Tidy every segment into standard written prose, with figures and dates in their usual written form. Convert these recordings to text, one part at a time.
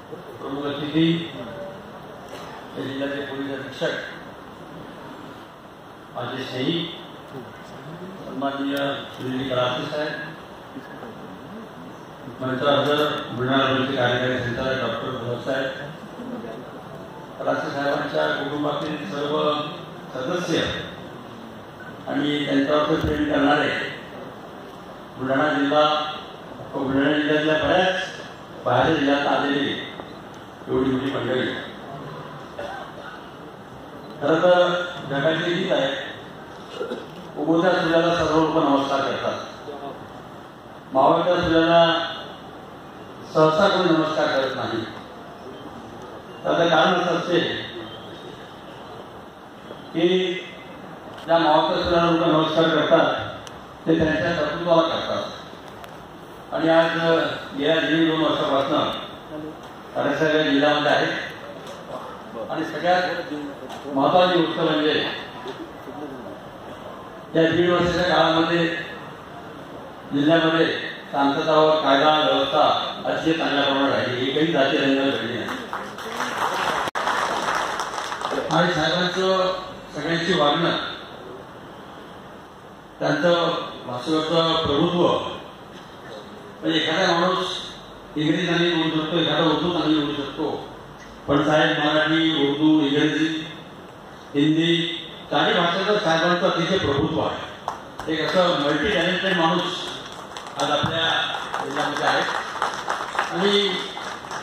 प्रमुख अतिथी जिल्ह्याचे पोलीस अधीक्षक, माझे स्नेही सन्माननीय श्री कराते साहेब, मंत्रालय बुलढाणा जिल्ह्याचे कार्यकारी संचालक डॉक्टर भोससाहेब, कराते साहेबांच्या कुटुंबातील सर्व सदस्य आणि त्यांच्यावर प्रेम करणारे बुलढाणा जिल्हा व बुलढाणा जिल्ह्यातल्या बऱ्याच बाहेर जिल्ह्यात आलेली एवढी मोठी मंडळी. खरं तर जगाची रीत आहे, उगवत्या सूर्याला सर्व लोक नमस्कार करतात, मावळत्या सूर्याला सहसा कोणी नमस्कार करत नाही. त्याचं कारण असं असते की ज्या मावळत्या सूर्याला लोक नमस्कार करतात ते त्यांच्या कर्तृत्वाला करतात. आणि आज गेल्या 1.5-2 वर्षापासून सगळ्या जिल्ह्यामध्ये आहेत. आणि सगळ्यात महत्वाची गोष्ट म्हणजे या 1.5 वर्षाच्या काळामध्ये जिल्ह्यामध्ये शांतता व कायदा व्यवस्था अतिशय चांगल्या प्रमाणात राहिली, एकही जाती रंगाला घडली नाही. आणि साहेबांचं सगळ्यांची वागणं, त्यांचं भाषेवरचं प्रभुत्व, म्हणजे एखादा माणूस इंग्रजी चांगली बोलू शकतो, एखादा उर्दू चांगली बोलू शकतो, पण साहेब मराठी, उर्दू, इंग्रजी, हिंदी चारही भाषेचं साहेबांचं अतिशय प्रभुत्व आहे. एक असं मल्टी टॅलेंटेड माणूस आज आपल्या जिल्ह्यामध्ये आहे. आणि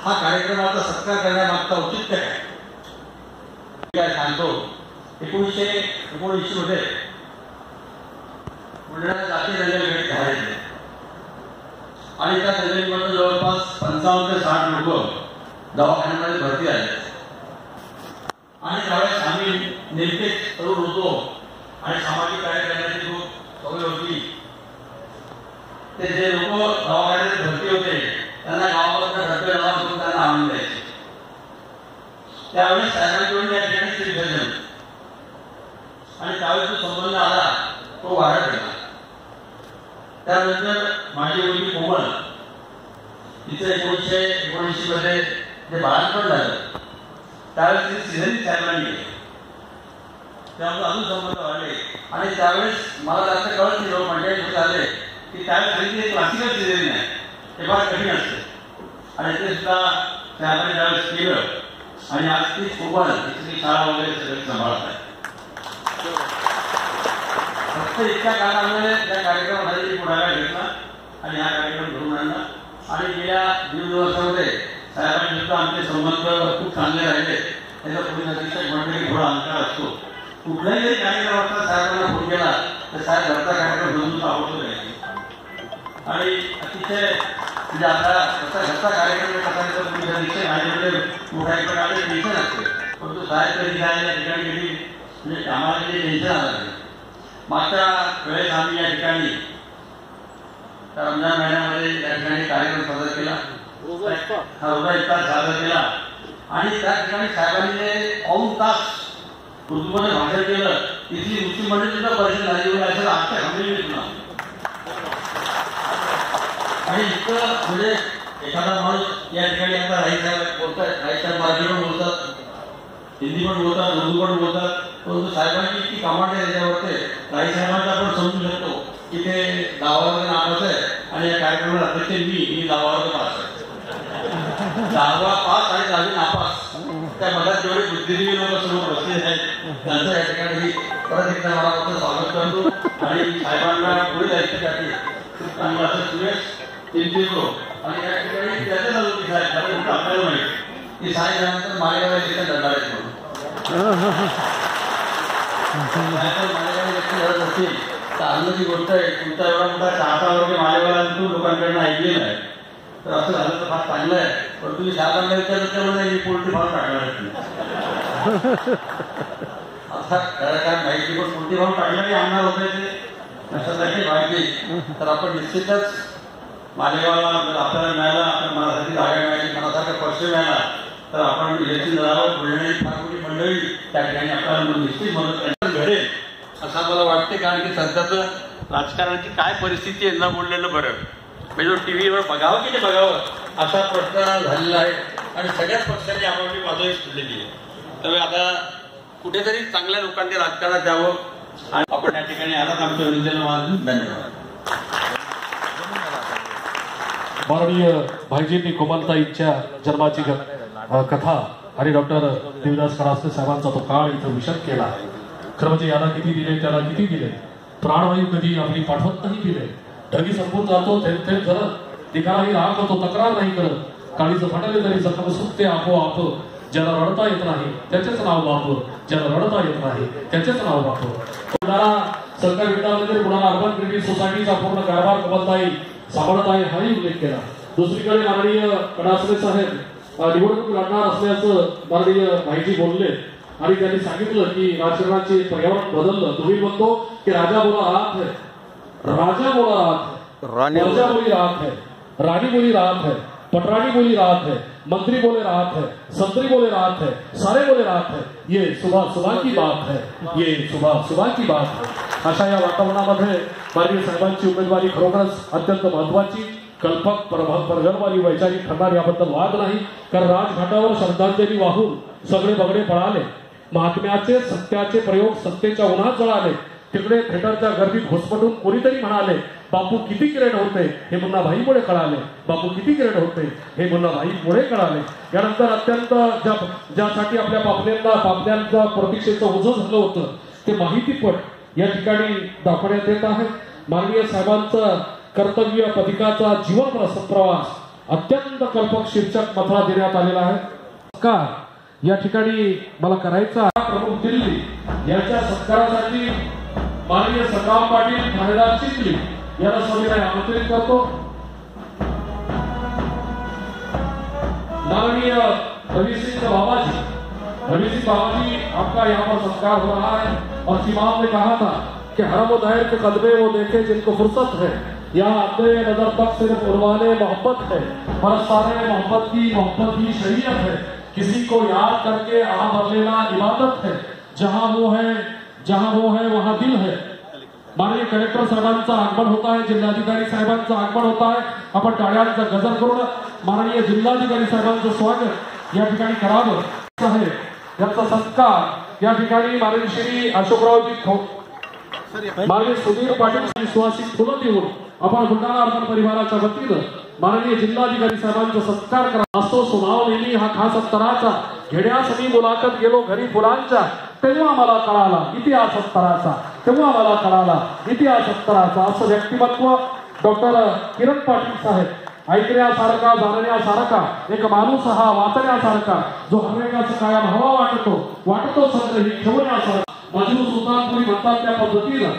हा कार्यक्रमाचा सत्कार करण्यामागचा औचित्य काय सांगतो. 1979 मध्ये बुलढाणा जाती रंगभेद झाले आणि त्या रंगभेदीमध्ये जवळपास 55 ते 60 लोक दवाखान्यामध्ये भरती झाले. आणि त्यावेळेस आम्ही नेमकेच तरुण होतो आणि सामाजिक कार्य करण्याची खूप सवय होती. ते जे लोक दवाखान्यात भरती होते त्यांना गावापासून रस्ते नावापासून त्यांना आणून द्यायचे. त्यावेळेस साहेबांकडून या ठिकाणी विभाजन आणि त्यावेळेस जो संबंध आला तो वाढत गेला. त्यानंतर माझी मुलगी कोमल, तिचं 1979 मध्ये जे बाळंतपण झालं त्यावेळेस तिने सिझरिंग साहेबांनी केलं. त्यामुळे अजून संबंध वाढले. आणि त्यावेळेस मला जास्त कळत नाही, लोक मंडळी झाले की त्यावेळेस क्लासिकल सिझरिंग आहे, ते फार कठीण असते. आणि ते सुद्धा साहेबांनी त्यावेळेस केलं. आणि आज ती कोमल तिथली शाळा वगैरे सगळं सांभाळत आहे. फक्त इतक्या काळामध्ये त्या कार्यक्रमासाठी पुढाकार घेतला आणि हा कार्यक्रम घडवून आणला. आणि गेल्या 1.5 वर्षामध्ये साहेबांनी सुद्धा आमचे संबंध खूप चांगले राहिले. त्याचा पोलीस अधीक्षक मंडळी थोडा अंतर असतो. कुठलाही जरी कार्यक्रम असता साहेबांना फोन केला तर साहेब घरचा कार्यक्रम घेऊन आवडतो द्यायचे. आणि अतिशय म्हणजे आता घरचा कार्यक्रम कसा पोलीस अधीक्षक माझ्याकडे मोठ्या प्रकारे टेन्शन असते, परंतु साहेब कधी काय या ठिकाणी गेली म्हणजे आम्हाला काही टेन्शन आलं नाही. मागच्या वेळेस आम्ही या ठिकाणी रमजान महिन्यामध्ये या ठिकाणी कार्यक्रम साजरा केला, रोजा इफ्तार साजरा केला. आणि त्या ठिकाणी साहेबांनी जे 2 तास उर्दूमध्ये भाषण केलं, तिथली मुस्लिम मंडळी सुद्धा परिषद झाली असं आजच्या घडलेली सुद्धा. आणि इतकं म्हणजे एखादा माणूस या ठिकाणी आता राही साहेब बोलतात, राही साहेब मराठी पण बोलतात, हिंदी पण बोलतात, उर्दू पण बोलतात, परंतु साहेबांची इतकी कमांड आहे त्याच्यावरती राही साहेबांचा आपण समजू शकतो की ते गावावर नावाच आहे. आणि या कार्यक्रमाला अध्यक्ष मी गावावर पास आहे. 10वा पास आणि 10वी नापास, त्या मधात जेवढे बुद्धिजीवी लोक सर्व बसलेले आहेत त्यांचं या ठिकाणी परत एकदा मला फक्त स्वागत करतो. आणि साहेबांना पुढील आयुष्यासाठी खूप चांगलं असं सुरेश चिंतितो. आणि या ठिकाणी त्याच्या होती साहेब आपल्याला माहिती की साहेब त्यानंतर मालेगाव ठिकाणी जाणार आहेत म्हणून मालेगाव व्यक्ती घडत असतील तर आनंदाची गोष्ट आहे. तुमचा एवढा मोठा चाहता वर्ग मालेगावला तू लोकांकडनं ऐकलेला आहे, तर असं झालं तर फार चांगलं आहे. पण तुम्ही साहेबांना विचारलं त्यामुळे मी पोल्ट्री फार्म टाकणार आता खरं काय माहिती, पण पोल्ट्री फार्म टाकणारी आणणार होते ते कशासाठी माहिती. तर आपण निश्चितच मालेगावला जर आपल्याला मिळाला, आपण मनासाठी जागा मिळाली, मनासारखा पक्ष मिळाला तर आपण इलेक्शन लढावं. बुलढाण्याची फार मोठी मंडळी त्या ठिकाणी आपल्याला निश्चित मदत घडेल असं मला वाटते. कारण की सध्याचं राजकारणाची काय परिस्थिती आहे न बोललेलं बरं. म्हणजे टीव्हीवर बघावं की नाही बघावं असा प्रश्न झालेला आहे. आणि सगळ्याच पक्षांनी आपापली बाजू सोडलेली आहे. त्यामुळे आता कुठेतरी चांगल्या लोकांनी राजकारणात यावं आणि आपण या ठिकाणी आलात आमच्या विनंतीला धन्यवाद. माननीय भाईजींनी कोमलताईंच्या जन्माची कथा आणि डॉक्टर देविदास खडासे साहेबांचा तो काळ इथं विशद केला. खरं म्हणजे याला किती दिले त्याला किती दिले, प्राणवायू कधी आपली पाठवत नाही दिले, ढगी संपून जातो थेट थेट जरत दिखाही राग होतो तक्रार नाही करत, काळीचं फाटले तरी जखम सुटते आपोआप, ज्याला रडता येत नाही त्याचेच नाव बाप, ज्याला रडता येत नाही त्याचेच नाव बाप. कुणाला सरकारी विद्यालयामध्ये कुणाला अर्बन क्रेडिट सोसायटीचा पूर्ण कारभार कोमलताई सांभाळत आहे हाही उल्लेख केला. दुसरीकडे माननीय कडासरे साहेब निवडणूक लढणार असल्याचं माननीय भाईजी बोलले आणि त्यांनी सांगितलं की राजकारणाचे पर्यावरण बदललं. तुम्ही म्हणतो की राजा बोला राहत है, राजा बोला राहत है, राजा बोली राहत है, रानी बोली राहत है, पटरानी बोली राहत है, मंत्री बोले राहत है, संतरी बोले राहत है, सारे बोले राहत है. ये सुबह सुबह की बात है, ये सुबह सुबह की बात है. अशा या वातावरणामध्ये माननीय साहेबांची उमेदवारी खरोखरच अत्यंत महत्वाची, कल्पक परगरवाली वैचारिक ठरणार याबद्दल वाद नाही. कारण राजघाटावर श्रद्धांजली वाहून सगळे बगडे पळाले, महात्म्याचे सत्याचे प्रयोग सत्तेच्या उन्हात जळाले. तिकडे थिएटरच्या गर्दीत घुसमटून कोणीतरी म्हणाले बापू किती किरण होते हे मुन्ना भाईमुळे कळाले, बापू किती किरण होते हे मुन्ना भाईमुळे कळाले. यानंतर अत्यंत ज्यासाठी आपल्या पापण्यांच्या प्रतीक्षेचं ओझं झालं होतं ते माहितीपट या ठिकाणी दाखवण्यात येत आहे. माननीय साहेबांचं कर्तव्य पथिकाचा जीवन प्रवास अत्यंत कल्पक शीर्षक मथळा देण्यात आलेला आहे. का या ठिकाणी मला करायचा प्रमुख दिल्ली यांच्या सत्कारासाठी माननीय संग्राम पाटील ठाणेदार चिखली याला सविनय आमंत्रित करतो. माननीय रवि सिंह बाबाजी, आपका यहाँ पर सत्कार हो रहा है. और इमाम ने कहा था कि हरम व दायर के कदमे वो देखे जिनको फुर्सत है, यहाँ अपने नजर तक सिर्फ उर्वाने मोहब्बत है, बरसाने मोहब्बत की शरीयत है, किसी को याद करके आह भर लेना इबादत है, जहां वो है वहां दिल है. माननीय कलेक्टर साहेबांचं आगमन होत आहे, जिल्हाधिकारी साहेबांचं आगमन होत आहे. आपण टाळ्यांचा गजर करून माननीय जिल्हाधिकारी साहेबांचं स्वागत या ठिकाणी करावं. आहे याचा सत्कार या ठिकाणी माननीय श्री अशोकरावजी माननीय सुधीर पाटील विश्वासिक फुलं देऊन आपण बुलढाणा अर्बन परिवाराच्या वतीनं माननीय जिल्हाधिकारी साहेबांचा सत्कार करा. असो सुनाव नेहमी हा खास स्तराचा, घेण्यास मी मुलाखत गेलो घरी फुलांच्या, तेव्हा मला कळाला इतिहास स्तराचा, तेव्हा मला कळाला इतिहास स्तराचा. असं व्यक्तिमत्व डॉक्टर किरण पाटील साहेब, ऐकण्यासारखा जाणण्यासारखा एक माणूस हा वाचण्यासारखा, जो हरवेकाचा कायम हवा वाटतो संग्रही ठेवण्यासारखा. मजनू सुलतानपुरी म्हणतात त्या पद्धतीनं